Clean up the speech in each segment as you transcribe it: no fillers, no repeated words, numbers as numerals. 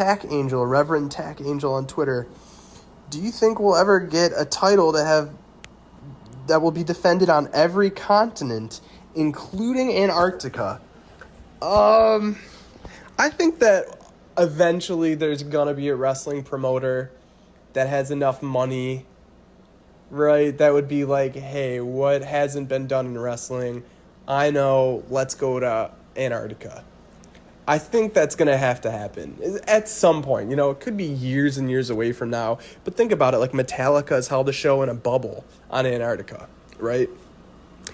Tack Angel, Reverend Tack Angel on Twitter, do you think we'll ever get a title that will be defended on every continent, including Antarctica? I think that eventually there's gonna be a wrestling promoter that has enough money, right? That would be like, hey, what hasn't been done in wrestling? I know, let's go to Antarctica. I think that's going to have to happen at some point. It could be years and years away from now. But think about it, like Metallica has held a show in a bubble on Antarctica, right?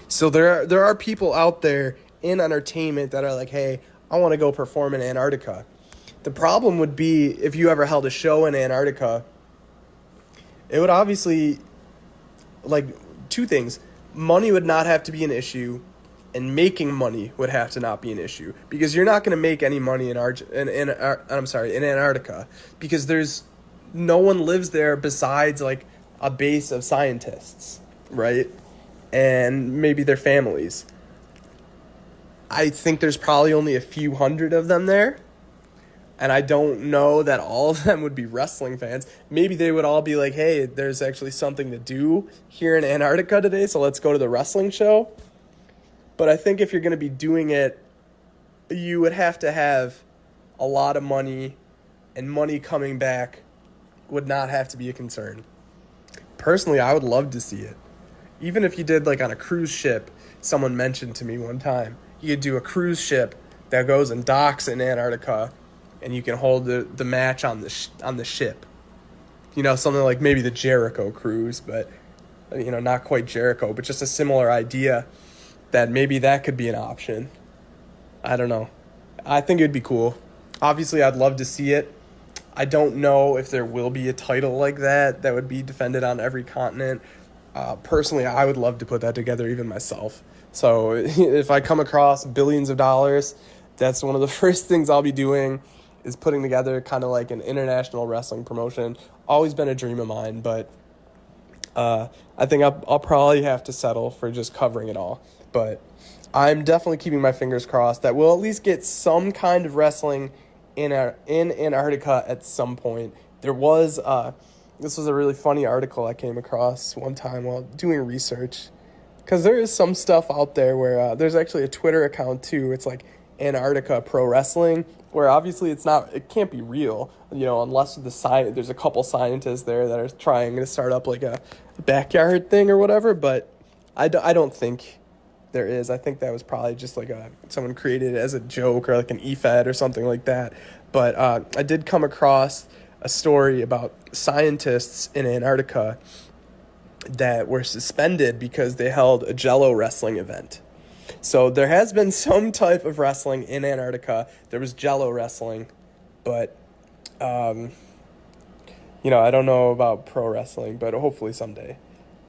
So there are people out there in entertainment that are like, hey, I want to go perform in Antarctica. The problem would be if you ever held a show in Antarctica, it would obviously, like, two things. Money would not have to be an issue, and making money would have to not be an issue, because you're not going to make any money in Antarctica, because there's no one lives there besides like a base of scientists, right? And maybe their families. I think there's probably only a few hundred of them there, and I don't know that all of them would be wrestling fans. Maybe they would all be like, hey, there's actually something to do here in Antarctica today, so let's go to the wrestling show. But I think if you're going to be doing it, you would have to have a lot of money, and money coming back would not have to be a concern. Personally, I would love to see it. Even if you did like on a cruise ship, someone mentioned to me one time, you could do a cruise ship that goes and docks in Antarctica, and you can hold the match on the ship. Something like maybe the Jericho cruise, but not quite Jericho, but just a similar idea. That maybe that could be an option. I don't know. I think it'd be cool. Obviously, I'd love to see it. I don't know if there will be a title like that would be defended on every continent. Personally, I would love to put that together even myself. So if I come across billions of dollars, that's one of the first things I'll be doing, is putting together kind of like an international wrestling promotion. Always been a dream of mine, but I think I'll probably have to settle for just covering it all. But I'm definitely keeping my fingers crossed that we'll at least get some kind of wrestling in Antarctica at some point. There was, this was a really funny article I came across one time while doing research. Because there is some stuff out there where there's actually a Twitter account too. It's like Antarctica Pro Wrestling, where obviously it can't be real, unless there's a couple scientists there that are trying to start up like a backyard thing or whatever. But I don't think there is. I think that was probably just like someone created it as a joke or like an EFED or something like that. But I did come across a story about scientists in Antarctica that were suspended because they held a jello wrestling event. So there has been some type of wrestling in Antarctica. There was jello wrestling, but I don't know about pro wrestling, but hopefully someday.